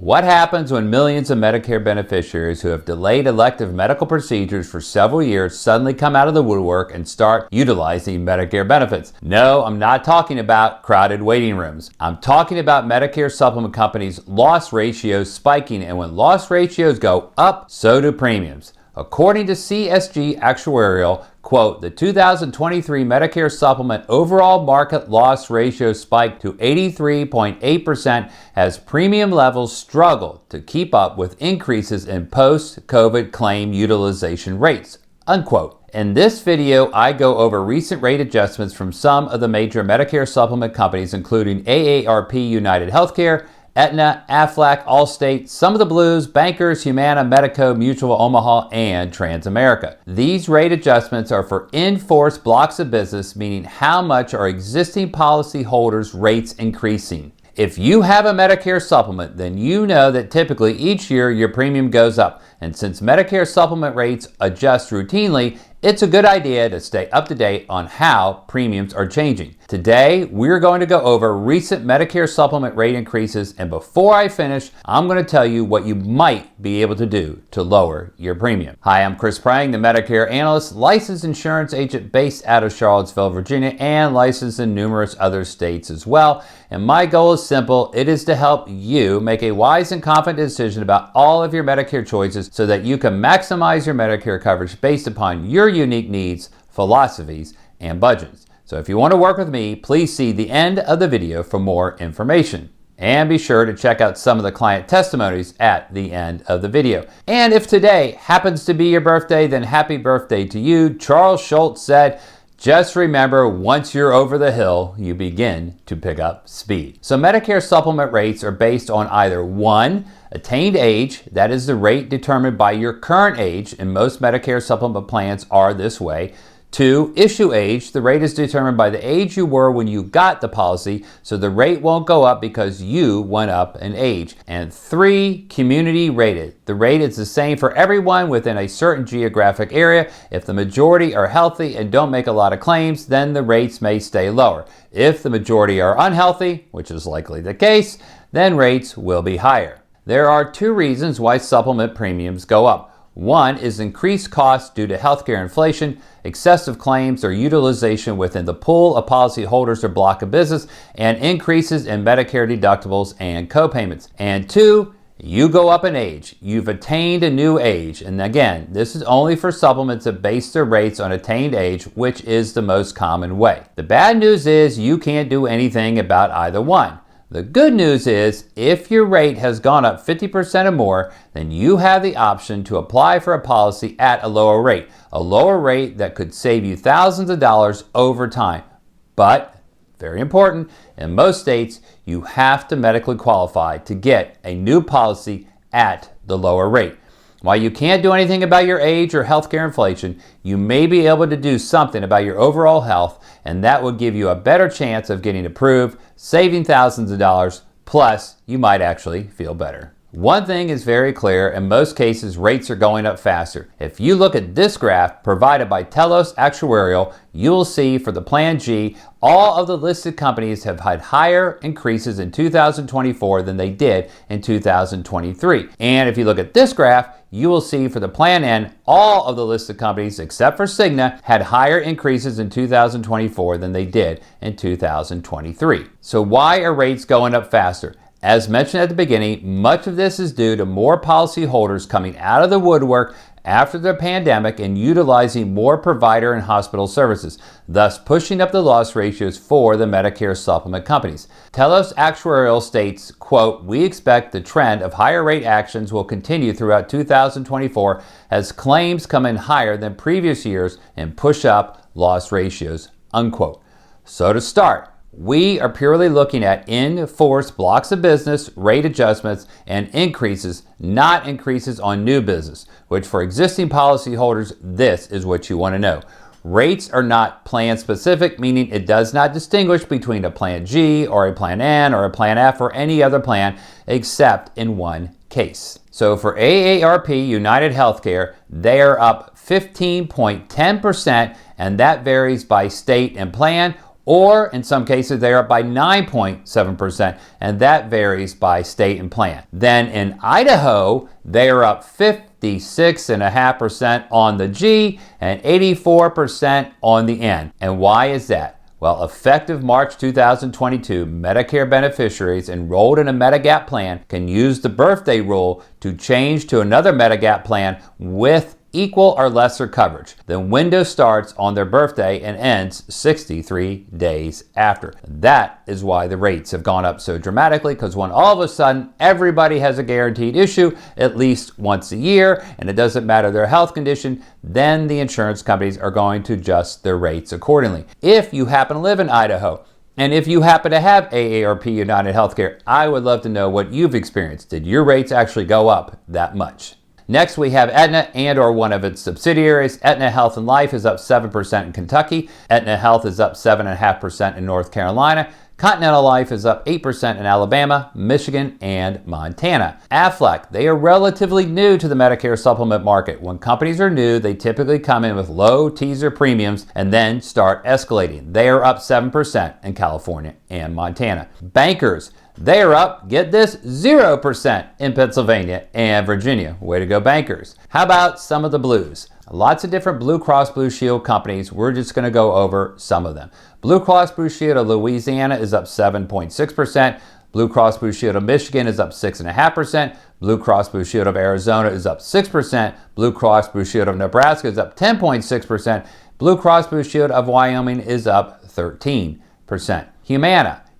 What happens when millions of Medicare beneficiaries who have delayed elective medical procedures for several years suddenly come out of the woodwork and start utilizing Medicare benefits? No, I'm not talking about crowded waiting rooms. I'm talking about Medicare Supplement companies' loss ratios spiking, and when loss ratios go up, so do premiums. According to CSG Actuarial, quote, the 2023 Medicare Supplement overall market loss ratio spiked to 83.8% as premium levels struggled to keep up with increases in post-COVID claim utilization rates, unquote. In this video, I go over recent rate adjustments from some of the major Medicare Supplement companies, including AARP, United Healthcare, Aetna, Aflac, Allstate, some of the Blues, Bankers, Humana, Medico, Mutual, Omaha, and Transamerica. These rate adjustments are for in-force blocks of business, meaning how much are existing policy holders' rates increasing. If you have a Medicare supplement, then you know that typically each year your premium goes up. And since Medicare supplement rates adjust routinely, it's a good idea to stay up to date on how premiums are changing. Today, we're going to go over recent Medicare supplement rate increases, and before I finish, I'm going to tell you what you might be able to do to lower your premium. Hi, I'm Chris Prang, the Medicare analyst, licensed insurance agent based out of Charlottesville, Virginia, and licensed in numerous other states as well. And my goal is simple. It is to help you make a wise and confident decision about all of your Medicare choices so that you can maximize your Medicare coverage based upon your unique needs, philosophies, and budgets. So if you want to work with me, please see the end of the video for more information. And be sure to check out some of the client testimonies at the end of the video. And if today happens to be your birthday, then happy birthday to you. Charles Schultz said, just remember, once you're over the hill, you begin to pick up speed. So Medicare supplement rates are based on either 1, attained age, that is the rate determined by your current age, and most Medicare supplement plans are this way. 2, issue age, the rate is determined by the age you were when you got the policy, so the rate won't go up because you went up in age. And 3, community rated. The rate is the same for everyone within a certain geographic area. If the majority are healthy and don't make a lot of claims, then the rates may stay lower. If the majority are unhealthy, which is likely the case, then rates will be higher. There are 2 reasons why supplement premiums go up. 1 is increased costs due to healthcare inflation, excessive claims or utilization within the pool of policyholders or block of business, and increases in Medicare deductibles and copayments. And 2, you go up in age. You've attained a new age. And again, this is only for supplements that base their rates on attained age, which is the most common way. The bad news is you can't do anything about either one. The good news is, if your rate has gone up 50% or more, then you have the option to apply for a policy at a lower rate that could save you thousands of dollars over time. But, very important, in most states, you have to medically qualify to get a new policy at the lower rate. While you can't do anything about your age or healthcare inflation, you may be able to do something about your overall health, and that will give you a better chance of getting approved, saving thousands of dollars, plus you might actually feel better. One thing is very clear, in most cases rates are going up faster. If you look at this graph provided by Telos Actuarial, you will see for the Plan G, all of the listed companies have had higher increases in 2024 than they did in 2023. And if you look at this graph, you will see for the Plan N, all of the listed companies except for Cigna had higher increases in 2024 than they did in 2023. So why are rates going up faster? As mentioned at the beginning, much of this is due to more policyholders coming out of the woodwork after the pandemic and utilizing more provider and hospital services, thus pushing up the loss ratios for the Medicare supplement companies. Telos Actuarial states, quote, we expect the trend of higher rate actions will continue throughout 2024 as claims come in higher than previous years and push up loss ratios, unquote. So to start, we are purely looking at in-force blocks of business, rate adjustments, and increases, not increases on new business, which for existing policyholders, this is what you want to know. Rates are not plan specific, meaning it does not distinguish between a Plan G or a Plan N or a Plan F or any other plan except in one case. So for AARP United Healthcare, they are up 15.10%, and that varies by state and plan. Or in some cases, they are up by 9.7%, and that varies by state and plan. Then in Idaho, they are up 56.5% on the G and 84% on the N. And why is that? Well, effective March 2022, Medicare beneficiaries enrolled in a Medigap plan can use the birthday rule to change to another Medigap plan with equal or lesser coverage. The window starts on their birthday and ends 63 days after. That is why the rates have gone up so dramatically, because when all of a sudden everybody has a guaranteed issue at least once a year, and it doesn't matter their health condition, then the insurance companies are going to adjust their rates accordingly. If you happen to live in Idaho, and if you happen to have AARP United Healthcare, I would love to know what you've experienced. Did your rates actually go up that much? Next, we have Aetna and or one of its subsidiaries. Aetna Health and Life is up 7% in Kentucky. Aetna Health is up 7.5% in North Carolina. Continental Life is up 8% in Alabama, Michigan, and Montana. Aflac, they are relatively new to the Medicare Supplement market. When companies are new, they typically come in with low teaser premiums and then start escalating. They are up 7% in California and Montana. Bankers, they are up, get this, 0% in Pennsylvania and Virginia. Way to go, Bankers. How about some of the blues? Lots of different Blue Cross Blue Shield companies. We're just going to go over some of them. Blue Cross Blue Shield of Louisiana is up 7.6%. Blue Cross Blue Shield of Michigan is up 6.5%. Blue Cross Blue Shield of Arizona is up 6%. Blue Cross Blue Shield of Nebraska is up 10.6%. Blue Cross Blue Shield of Wyoming is up 13%.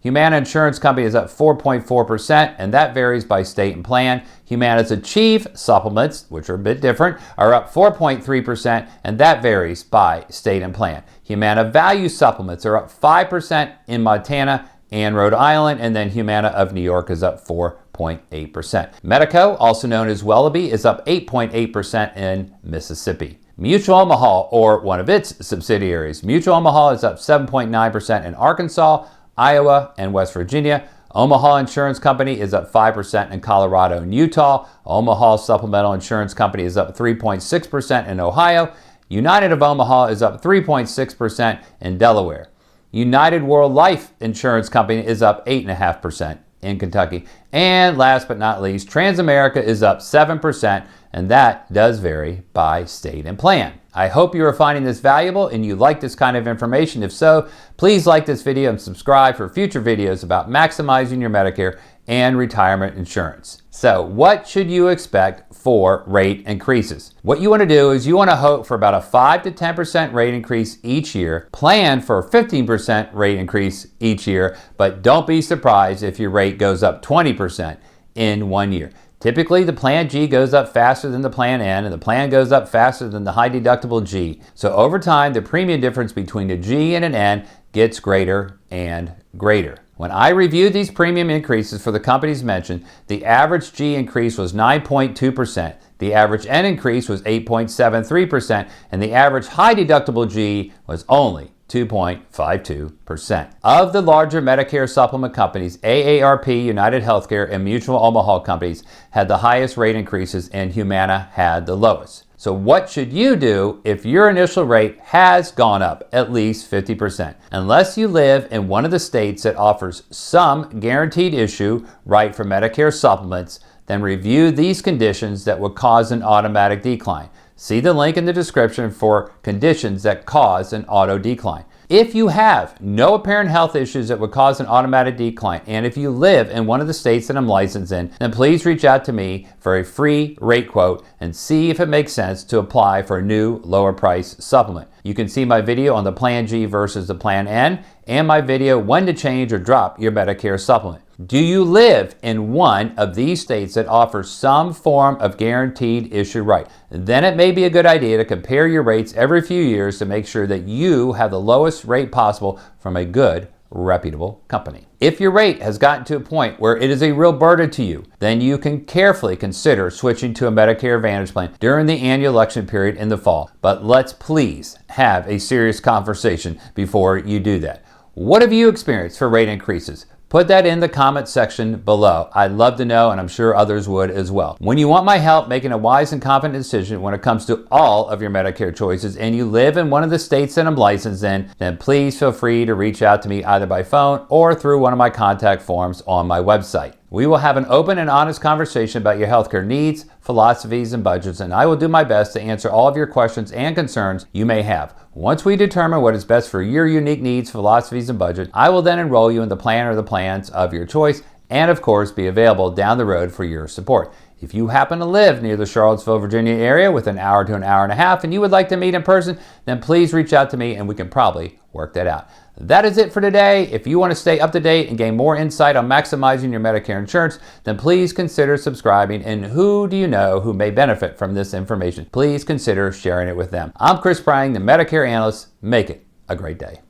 Humana Insurance Company is up 4.4%, and that varies by state and plan. Humana's Achieve supplements, which are a bit different, are up 4.3%, and that varies by state and plan. Humana Value supplements are up 5% in Montana and Rhode Island, and then Humana of New York is up 4.8%. Medico, also known as Wellaby, is up 8.8% in Mississippi. Mutual Omaha, or one of its subsidiaries. Mutual Omaha is up 7.9% in Arkansas, Iowa, and West Virginia. Omaha Insurance Company is up 5% in Colorado and Utah. Omaha Supplemental Insurance Company is up 3.6% in Ohio. United of Omaha is up 3.6% in Delaware. United World Life Insurance Company is up 8.5% in Kentucky. And last but not least, Transamerica is up 7%, and that does vary by state and plan. I hope you are finding this valuable and you like this kind of information. If so, please like this video and subscribe for future videos about maximizing your Medicare and retirement insurance. So what should you expect for rate increases? What you want to do is you want to hope for about a 5 to 10% rate increase each year. Plan for a 15% rate increase each year, but don't be surprised if your rate goes up 20% in 1 year. Typically, the Plan G goes up faster than the Plan N, and the plan goes up faster than the high deductible G. So over time, the premium difference between a G and an N gets greater and greater. When I reviewed these premium increases for the companies mentioned, the average G increase was 9.2%, the average N increase was 8.73%, and the average high deductible G was only 2.52%. Of the larger Medicare supplement companies, AARP, United Healthcare, and Mutual Omaha companies had the highest rate increases, and Humana had the lowest. So what should you do if your initial rate has gone up at least 50%? Unless you live in one of the states that offers some guaranteed issue right for Medicare supplements, then review these conditions that would cause an automatic decline. See the link in the description for conditions that cause an auto decline. If you have no apparent health issues that would cause an automatic decline, and if you live in one of the states that I'm licensed in, then please reach out to me for a free rate quote and see if it makes sense to apply for a new lower price supplement. You can see my video on the Plan G versus the Plan N and my video when to change or drop your Medicare supplement. Do you live in one of these states that offers some form of guaranteed issue right? Then it may be a good idea to compare your rates every few years to make sure that you have the lowest rate possible from a good, reputable company. If your rate has gotten to a point where it is a real burden to you, then you can carefully consider switching to a Medicare Advantage plan during the annual election period in the fall. But let's please have a serious conversation before you do that. What have you experienced for rate increases? Put that in the comment section below. I'd love to know, and I'm sure others would as well. When you want my help making a wise and confident decision when it comes to all of your Medicare choices, and you live in one of the states that I'm licensed in, then please feel free to reach out to me either by phone or through one of my contact forms on my website. We will have an open and honest conversation about your healthcare needs, philosophies, and budgets, and I will do my best to answer all of your questions and concerns you may have. Once we determine what is best for your unique needs, philosophies, and budget, I will then enroll you in the plan or the plans of your choice, and of course be available down the road for your support. If you happen to live near the Charlottesville, Virginia area with an hour to an hour and a half and you would like to meet in person, then please reach out to me and we can probably work that out. That is it for today. If you want to stay up to date and gain more insight on maximizing your Medicare insurance, then please consider subscribing. And who do you know who may benefit from this information? Please consider sharing it with them. I'm Chris Prang, the Medicare analyst. Make it a great day.